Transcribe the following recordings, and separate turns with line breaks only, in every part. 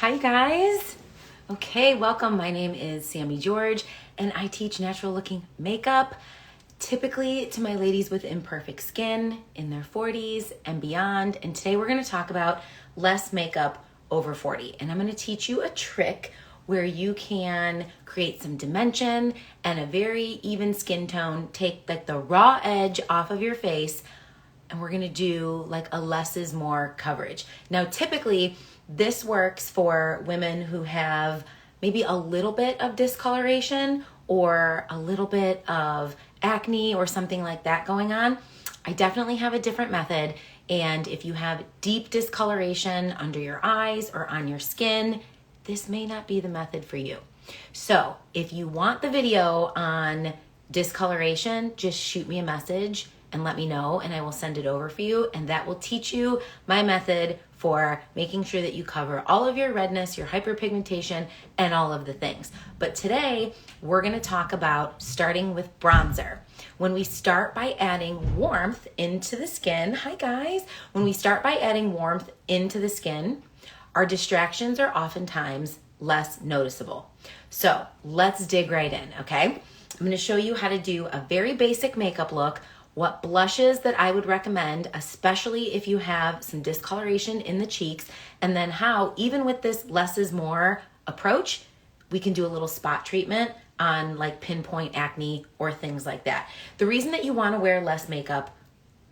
Hi, you guys. Okay, welcome. My name is Sami George, and I teach natural looking makeup, typically to my ladies with imperfect skin in their 40s and beyond. And today we're going to talk about less makeup over 40. And I'm going to teach you a trick where you can create some dimension and a very even skin tone, take like the raw edge off of your face, and we're gonna do like a less is more coverage. Now, typically this works for women who have maybe a little bit of discoloration or a little bit of acne or something like that going on. I definitely have a different method. And if you have deep discoloration under your eyes or on your skin, this may not be the method for you. So if you want the video on discoloration, just shoot me a message and let me know, and I will send it over for you. And that will teach you my method for making sure that you cover all of your redness, your hyperpigmentation, and all of the things. But today we're gonna talk about starting with bronzer. When we start by adding warmth into the skin, hi guys, when we start by adding warmth into the skin, our distractions are oftentimes less noticeable. So let's dig right in, okay? I'm gonna show you how to do a very basic makeup look, what blushes that I would recommend, especially if you have some discoloration in the cheeks, and then how, even with this less is more approach, we can do a little spot treatment on like pinpoint acne or things like that. The reason that you wanna wear less makeup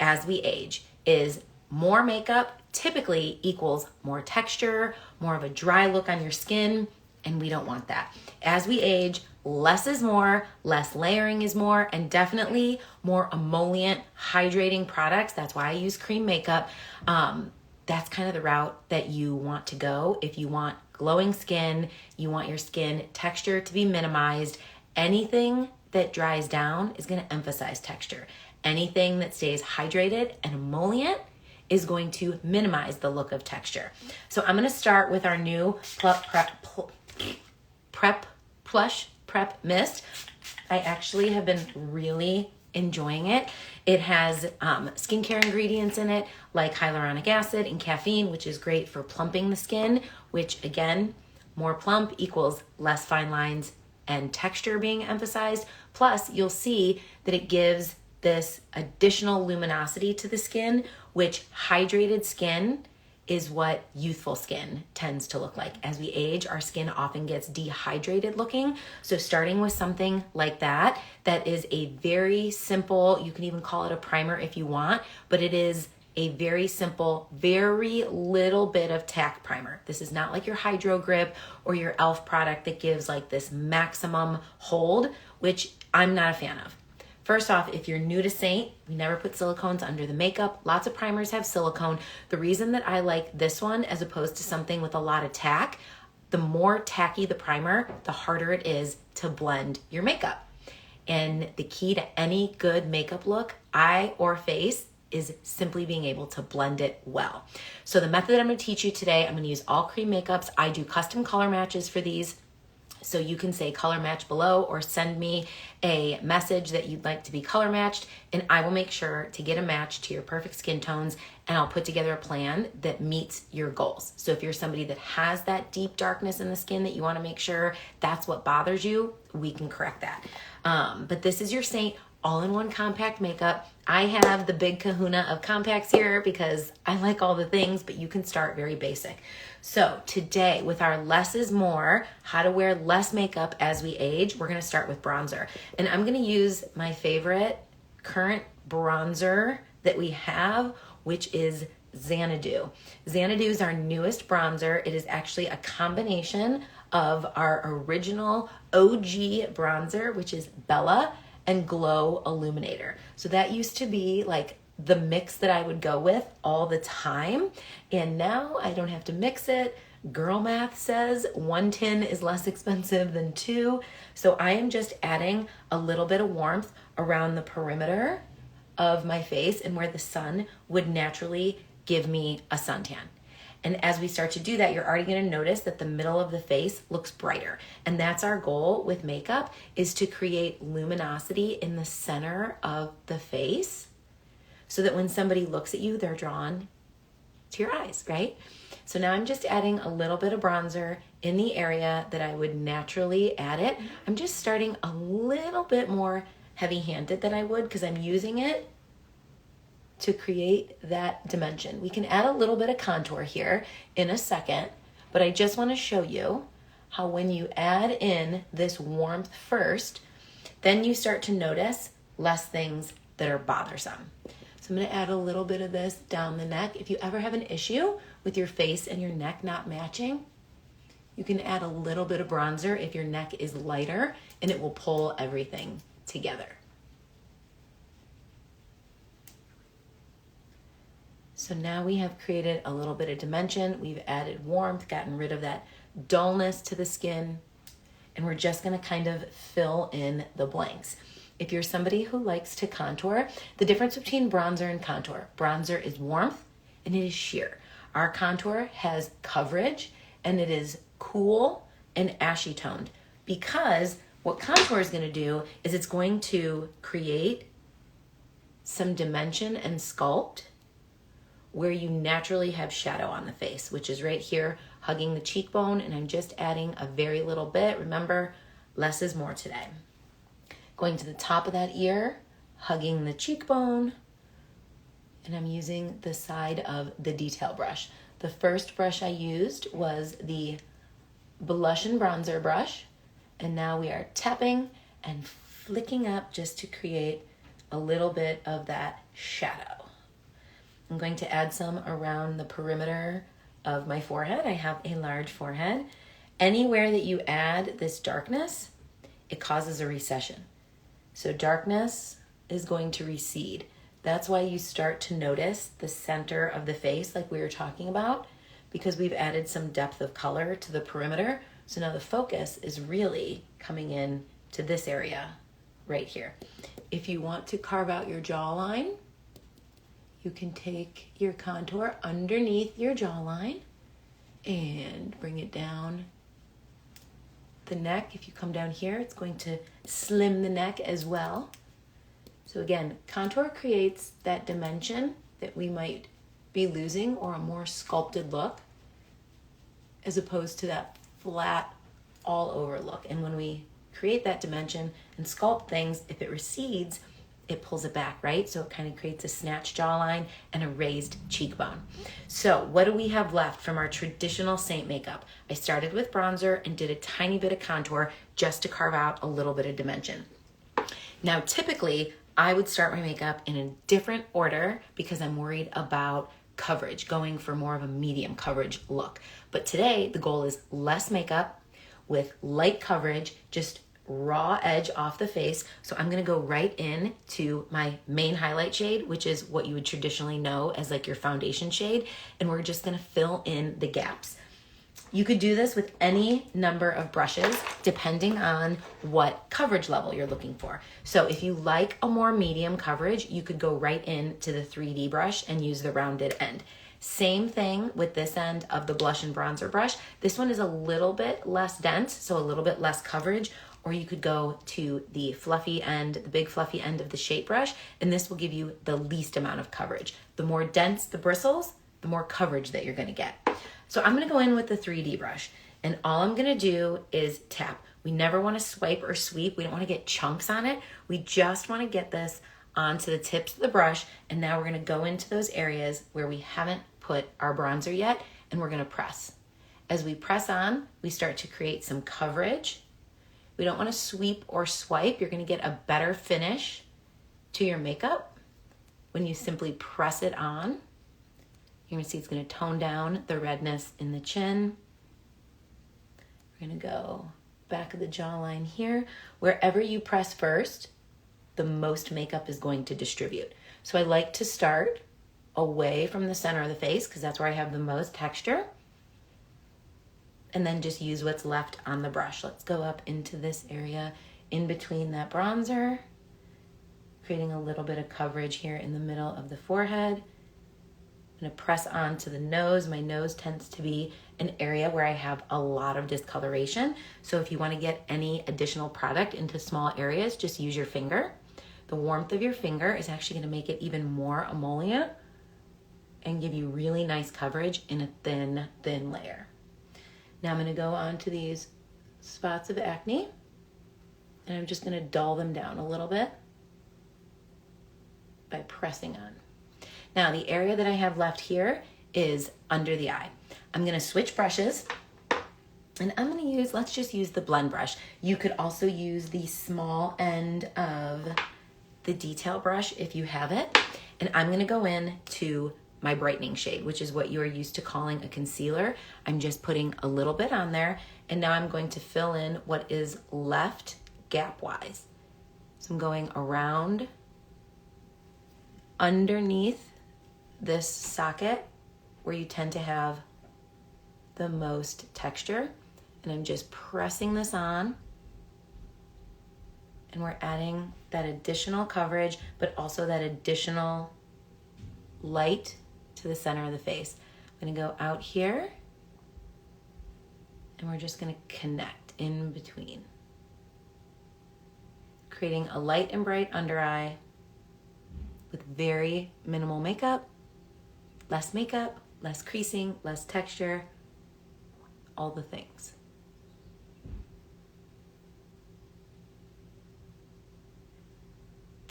as we age is more makeup typically equals more texture, more of a dry look on your skin, and we don't want that. As we age, less is more, less layering is more, and definitely more emollient, hydrating products. That's why I use cream makeup. That's kind of the route that you want to go. If you want glowing skin, you want your skin texture to be minimized, anything that dries down is gonna emphasize texture. Anything that stays hydrated and emollient is going to minimize the look of texture. So I'm gonna start with our new Plush Prep Mist. I actually have been really enjoying it. It has skincare ingredients in it like hyaluronic acid and caffeine, which is great for plumping the skin, which again, more plump equals less fine lines and texture being emphasized. Plus, you'll see that it gives this additional luminosity to the skin, which hydrated skin is what youthful skin tends to look like. As we age, our skin often gets dehydrated looking. So starting with something like that, that is a very simple, you can even call it a primer if you want, but it is a very simple, very little bit of tack primer. This is not like your Hydro Grip or your e.l.f. product that gives like this maximum hold, which I'm not a fan of. First off, if you're new to Seint, we never put silicones under the makeup. Lots of primers have silicone. The reason that I like this one as opposed to something with a lot of tack, the more tacky the primer, the harder it is to blend your makeup. And the key to any good makeup look, eye or face, is simply being able to blend it well. So the method I'm gonna teach you today, I'm gonna use all cream makeups. I do custom color matches for these. So you can say color match below or send me a message that you'd like to be color matched, and I will make sure to get a match to your perfect skin tones, and I'll put together a plan that meets your goals. So if you're somebody that has that deep darkness in the skin that you want to make sure that's what bothers you, we can correct that. But this is your Seint all-in-one compact makeup. I have the big kahuna of compacts here because I like all the things, but you can start very basic. So today with our less is more, how to wear less makeup as we age, we're gonna start with bronzer. And I'm gonna use my favorite current bronzer that we have, which is Xanadu. Xanadu is our newest bronzer. It is actually a combination of our original OG bronzer, which is Bella, and Glow Illuminator. So that used to be like the mix that I would go with all the time. And now I don't have to mix it. Girl math says 1 tin is less expensive than 2. So I am just adding a little bit of warmth around the perimeter of my face and where the sun would naturally give me a suntan. And as we start to do that, you're already gonna notice that the middle of the face looks brighter. And that's our goal with makeup, is to create luminosity in the center of the face so that when somebody looks at you, they're drawn to your eyes, right? So now I'm just adding a little bit of bronzer in the area that I would naturally add it. I'm just starting a little bit more heavy-handed than I would because I'm using it to create that dimension. We can add a little bit of contour here in a second, but I just want to show you how when you add in this warmth first, then you start to notice less things that are bothersome. So I'm going to add a little bit of this down the neck. If you ever have an issue with your face and your neck not matching, you can add a little bit of bronzer if your neck is lighter, and it will pull everything together. So now we have created a little bit of dimension. We've added warmth, gotten rid of that dullness to the skin, and we're just going to kind of fill in the blanks. If you're somebody who likes to contour, the difference between bronzer and contour: bronzer is warmth and it is sheer. Our contour has coverage and it is cool and ashy toned, because what contour is going to do is it's going to create some dimension and sculpt where you naturally have shadow on the face, which is right here hugging the cheekbone, and I'm just adding a very little bit. Remember, less is more today. Going to the top of that ear, hugging the cheekbone, and I'm using the side of the detail brush. The first brush I used was the blush and bronzer brush, and now we are tapping and flicking up just to create a little bit of that shadow. I'm going to add some around the perimeter of my forehead. I have a large forehead. Anywhere that you add this darkness, it causes a recession. So darkness is going to recede. That's why you start to notice the center of the face like we were talking about, because we've added some depth of color to the perimeter. So now the focus is really coming in to this area right here. If you want to carve out your jawline, you can take your contour underneath your jawline and bring it down the neck. If you come down here, it's going to slim the neck as well. So again, contour creates that dimension that we might be losing, or a more sculpted look, as opposed to that flat all over look. And when we create that dimension and sculpt things, if it recedes, it pulls it back, right? So it kind of creates a snatched jawline and a raised cheekbone. So what do we have left from our traditional Seint makeup? I started with bronzer and did a tiny bit of contour just to carve out a little bit of dimension. Now, typically, I would start my makeup in a different order because I'm worried about coverage, going for more of a medium coverage look. But today, the goal is less makeup with light coverage, just raw edge off the face. So I'm going to go right in to my main highlight shade, which is what you would traditionally know as like your foundation shade. And we're just going to fill in the gaps. You could do this with any number of brushes depending on what coverage level you're looking for. So if you like a more medium coverage, you could go right into the 3D brush and use the rounded end. Same thing with this end of the blush and bronzer brush. This one is a little bit less dense, so a little bit less coverage. Or you could go to the fluffy end, the big fluffy end of the shape brush, and this will give you the least amount of coverage. The more dense the bristles, the more coverage that you're gonna get. So I'm gonna go in with the 3D brush, and all I'm gonna do is tap. We never wanna swipe or sweep. We don't wanna get chunks on it. We just wanna get this onto the tips of the brush, and now we're gonna go into those areas where we haven't put our bronzer yet, and we're gonna press. As we press on, we start to create some coverage. We don't want to sweep or swipe. You're going to get a better finish to your makeup when you simply press it on. You're going to see it's going to tone down the redness in the chin. We're going to go back of the jawline here. Wherever you press first, the most makeup is going to distribute. So I like to start away from the center of the face because that's where I have the most texture. And then just use what's left on the brush. Let's go up into this area in between that bronzer, creating a little bit of coverage here in the middle of the forehead. I'm gonna press onto the nose. My nose tends to be an area where I have a lot of discoloration. So if you wanna get any additional product into small areas, just use your finger. The warmth of your finger is actually gonna make it even more emollient and give you really nice coverage in a thin, thin layer. Now I'm going to go on to these spots of acne, and I'm just going to dull them down a little bit by pressing on. Now the area that I have left here is under the eye. I'm going to switch brushes, and I'm going to use, let's just use the blend brush. You could also use the small end of the detail brush if you have it. And I'm going to go in to my brightening shade, which is what you are used to calling a concealer. I'm just putting a little bit on there, and now I'm going to fill in what is left gap-wise. So I'm going around underneath this socket where you tend to have the most texture, and I'm just pressing this on, and we're adding that additional coverage, but also that additional light to the center of the face. I'm gonna go out here, and we're just gonna connect in between, creating a light and bright under eye with very minimal makeup, less creasing, less texture, all the things.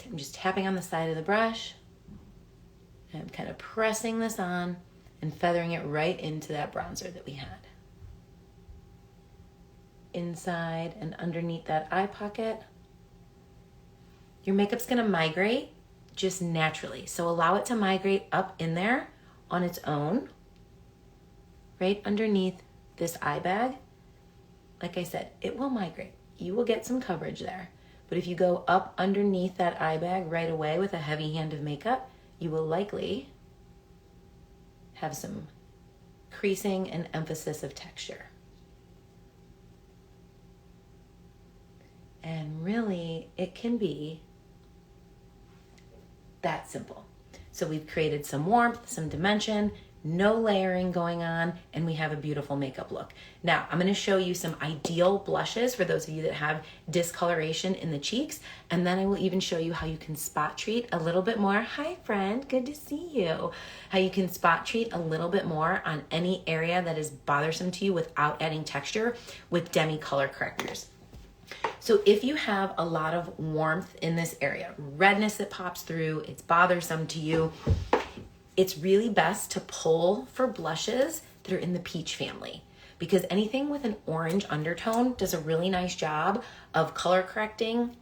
I'm just tapping on the side of the brush, and I'm kind of pressing this on and feathering it right into that bronzer that we had. Inside and underneath that eye pocket. Your makeup's gonna migrate just naturally, so allow it to migrate up in there on its own, right underneath this eye bag. Like I said, it will migrate. You will get some coverage there. But if you go up underneath that eye bag right away with a heavy hand of makeup, you will likely have some creasing and emphasis of texture. And really, it can be that simple. So we've created some warmth, some dimension, no layering going on, and we have a beautiful makeup look. Now, I'm gonna show you some ideal blushes for those of you that have discoloration in the cheeks, and then I will even show you how you can spot treat a little bit more. Hi, friend, good to see you. How you can spot treat a little bit more on any area that is bothersome to you without adding texture with demi color correctors. So if you have a lot of warmth in this area, redness that pops through, it's bothersome to you, it's really best to pull for blushes that are in the peach family, because anything with an orange undertone does a really nice job of color correcting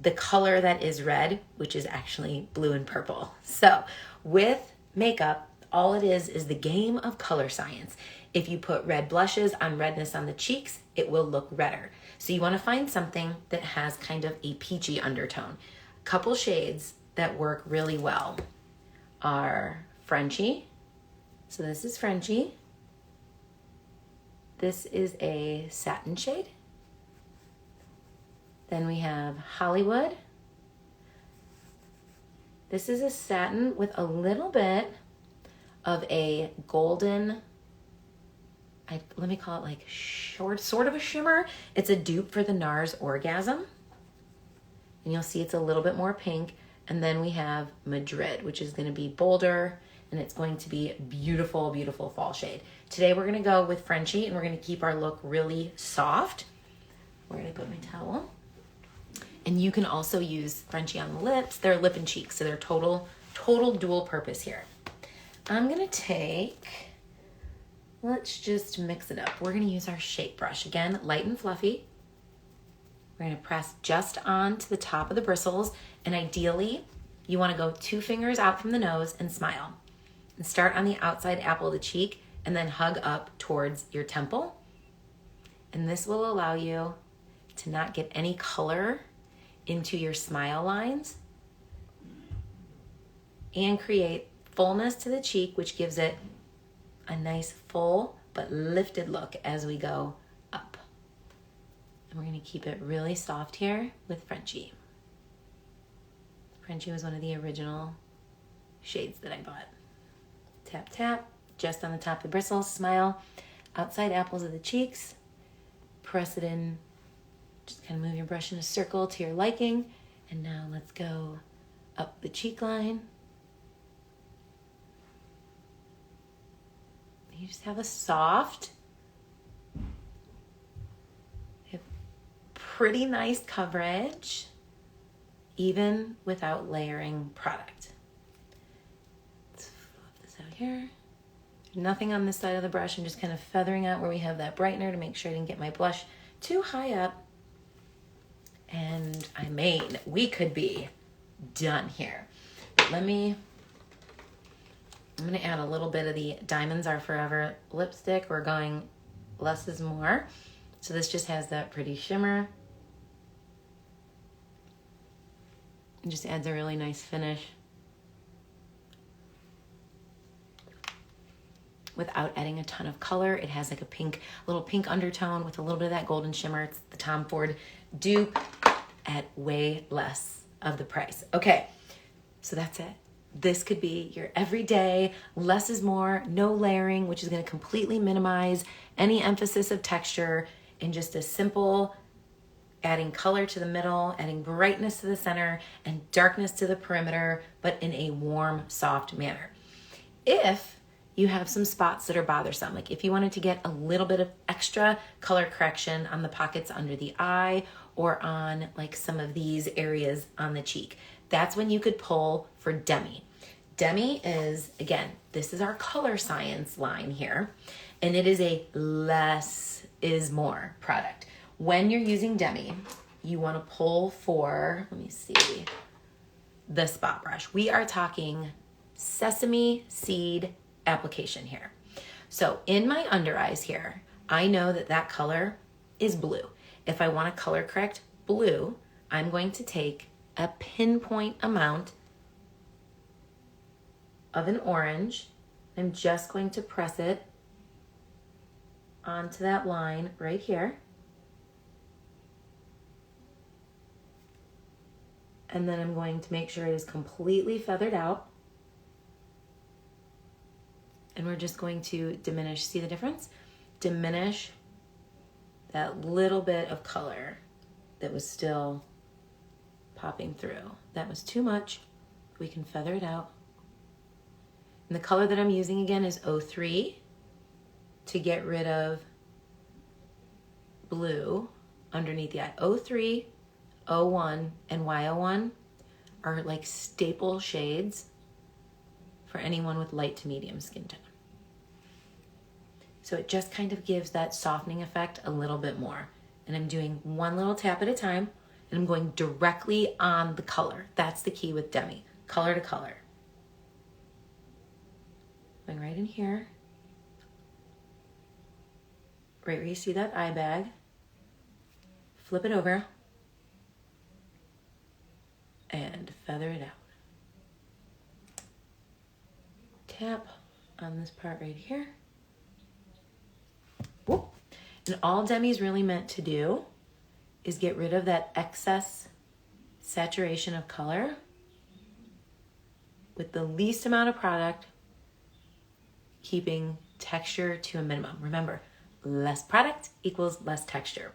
the color that is red, which is actually blue and purple. So with makeup, all it is the game of color science. If you put red blushes on redness on the cheeks, it will look redder. So you want to find something that has kind of a peachy undertone. A couple shades that work really well are Frenchie. So this is Frenchie. This is a satin shade. Then we have Hollywood. This is a satin with a little bit of a golden, let me call it like sort of a shimmer. It's a dupe for the NARS Orgasm. And you'll see it's a little bit more pink. And then we have Madrid, which is gonna be bolder, and it's going to be a beautiful, beautiful fall shade. Today we're gonna go with Frenchie, and we're gonna keep our look really soft. Where did I put my towel? And you can also use Frenchie on the lips. They're lip and cheeks, so they're total dual purpose here. I'm gonna take, let's just mix it up. We're gonna use our shape brush. Again, light and fluffy. We're gonna press just onto the top of the bristles, and ideally, you wanna go 2 fingers out from the nose and smile. And start on the outside apple of the cheek, and then hug up towards your temple. And this will allow you to not get any color into your smile lines and create fullness to the cheek, which gives it a nice full but lifted look as we go up. And we're gonna keep it really soft here with Frenchie. Frenchie was one of the original shades that I bought. Tap, tap, just on the top of the bristles, smile, outside apples of the cheeks, press it in, just kind of move your brush in a circle to your liking. And now let's go up the cheek line. you just have a soft, pretty nice coverage, even without layering product. Let's flip this out here. Nothing on this side of the brush. I'm just kind of feathering out where we have that brightener to make sure I didn't get my blush too high up. And we could be done here. But I'm gonna add a little bit of the Diamonds Are Forever lipstick. We're going less is more. So this just has that pretty shimmer. It just adds a really nice finish without adding a ton of color. It has like a little pink undertone with a little bit of that golden shimmer. It's the Tom Ford dupe at way less of the price. Okay, so that's it. This could be your everyday, less is more, no layering, which is gonna completely minimize any emphasis of texture in just a simple adding color to the middle, adding brightness to the center, and darkness to the perimeter, but in a warm, soft manner. If you have some spots that are bothersome, like if you wanted to get a little bit of extra color correction on the pockets under the eye or on like some of these areas on the cheek, that's when you could pull for Demi. Demi is, again, this is our color science line here, and it is a less is more product. When you're using Demi, you want to pull for, let me see, the spot brush. We are talking sesame seed application here. So in my under eyes here, I know that that color is blue. If I want to color correct blue, I'm going to take a pinpoint amount of an orange. I'm just going to press it onto that line right here. And then I'm going to make sure it is completely feathered out. And we're just going to diminish, see the difference? Diminish that little bit of color that was still popping through. That was too much. We can feather it out. And the color that I'm using again is 03 to get rid of blue underneath the eye. 03, 01, and Y01 are like staple shades for anyone with light to medium skin tone. So it just kind of gives that softening effect a little bit more. And I'm doing one little tap at a time, and I'm going directly on the color. That's the key with Demi, color to color. Going right in here, right where you see that eye bag, flip it over, and feather it out. Tap on this part right here. Whoop. And all Demi's really meant to do is get rid of that excess saturation of color with the least amount of product, keeping texture to a minimum. Remember, less product equals less texture.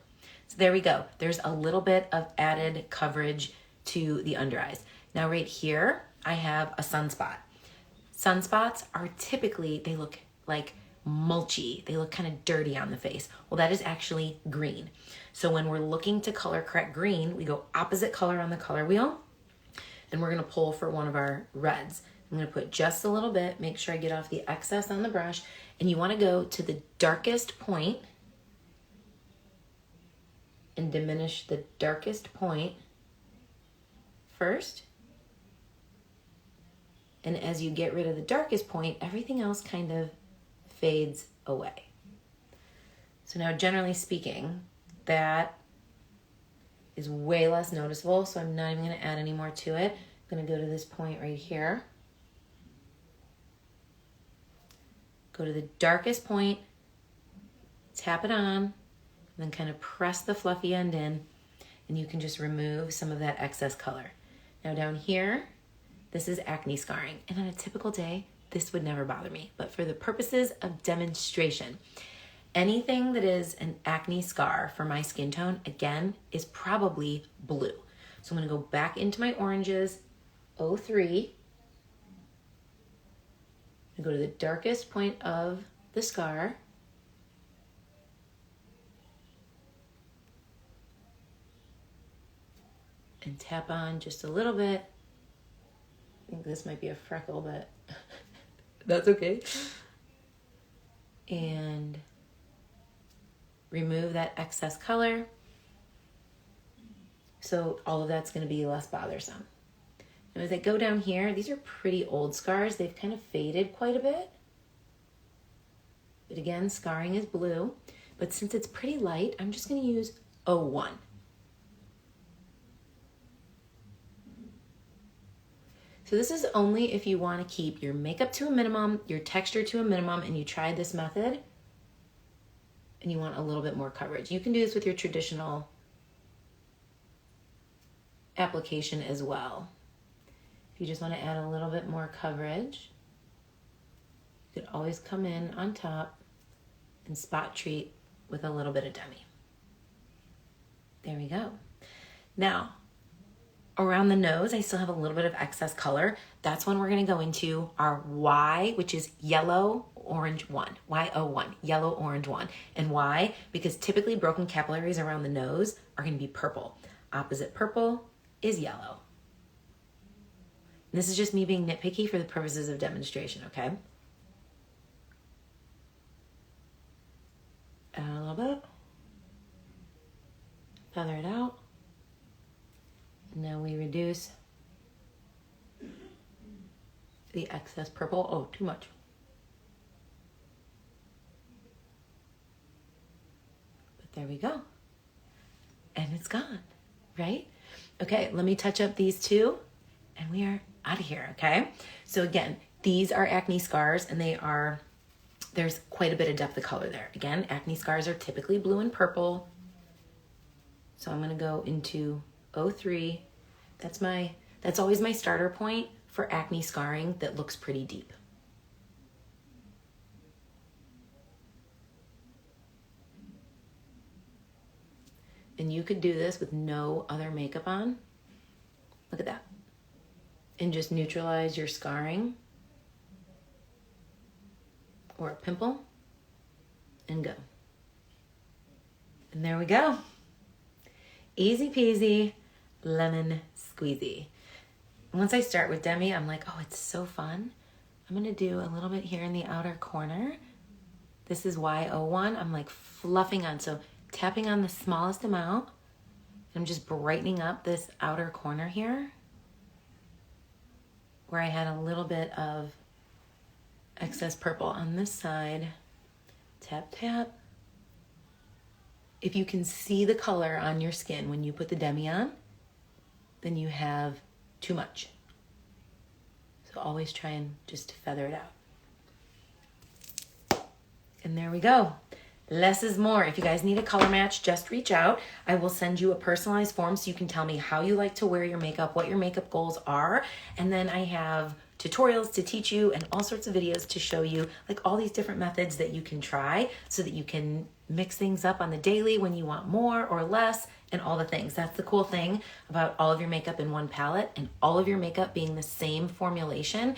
So there we go. There's a little bit of added coverage to the under eyes. Now right here, I have a sunspot. Sunspots are typically, they look like mulchy. They look kind of dirty on the face. Well, that is actually green. So when we're looking to color correct green, we go opposite color on the color wheel, and we're gonna pull for one of our reds. I'm gonna put just a little bit, make sure I get off the excess on the brush, and you wanna go to the darkest point and diminish the darkest point first. And as you get rid of the darkest point, everything else kind of fades away. So now, generally speaking, that is way less noticeable, so I'm not even gonna add any more to it. I'm gonna go to this point right here. Go to the darkest point, tap it on, and then kind of press the fluffy end in, and you can just remove some of that excess color. Now down here, this is acne scarring, and on a typical day, this would never bother me. But for the purposes of demonstration, anything that is an acne scar for my skin tone, again, is probably blue. So I'm gonna go back into my oranges, 03. I go to the darkest point of the scar. And tap on just a little bit. I think this might be a freckle, but that's okay. And remove that excess color. So all of that's going to be less bothersome. And as I go down here, these are pretty old scars. They've kind of faded quite a bit. But again, scarring is blue. But since it's pretty light, I'm just going to use 01. So this is only if you want to keep your makeup to a minimum, your texture to a minimum, and you tried this method and you want a little bit more coverage. You can do this with your traditional application as well. If you just want to add a little bit more coverage, you could always come in on top and spot treat with a little bit of demi. There we go. Now, around the nose, I still have a little bit of excess color. That's when we're going to go into our Y, which is yellow, orange 1. Y01, yellow, orange 1. And why? Because typically broken capillaries around the nose are going to be purple. Opposite purple is yellow. And this is just me being nitpicky for the purposes of demonstration, okay? Add a little bit. Feather it out. Now we reduce the excess purple. Oh, too much. But there we go. And it's gone, right? Okay, let me touch up these two and we are out of here, okay? So again, these are acne scars and there's quite a bit of depth of color there. Again, acne scars are typically blue and purple. So I'm gonna go into 03. That's always my starter point for acne scarring that looks pretty deep. And you could do this with no other makeup on. Look at that. And just neutralize your scarring or a pimple and go. And there we go. Easy peasy, lemon squeezy. Once I start with demi, I'm like, oh, it's so fun. I'm gonna do a little bit here in the outer corner. This is Y01. I'm like fluffing on, so tapping on the smallest amount. I'm just brightening up this outer corner here where I had a little bit of excess purple on this side. Tap, tap. If you can see the color on your skin when you put the demi on, then you have too much. So always try and just feather it out. And there we go. Less is more. If you guys need a color match, just reach out. I will send you a personalized form so you can tell me how you like to wear your makeup, what your makeup goals are. And then I have tutorials to teach you and all sorts of videos to show you like all these different methods that you can try so that you can mix things up on the daily when you want more or less and all the things. That's the cool thing about all of your makeup in one palette and all of your makeup being the same formulation.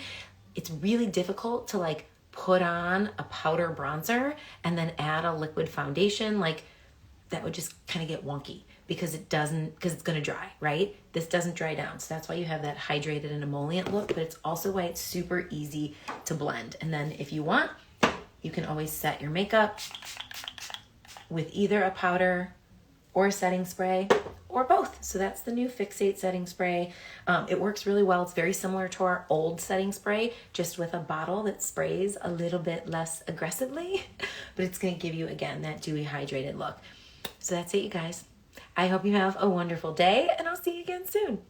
It's really difficult to like put on a powder bronzer and then add a liquid foundation. Like that would just kind of get wonky because it's going to dry, right? This doesn't dry down. So that's why you have that hydrated and emollient look, but it's also why it's super easy to blend. And then if you want, you can always set your makeup with either a powder or a setting spray or both. So that's the new Fixate setting spray. It works really well. It's very similar to our old setting spray, just with a bottle that sprays a little bit less aggressively, but it's going to give you, again, that dewy hydrated look. So that's it, you guys. I hope you have a wonderful day and I'll see you again soon.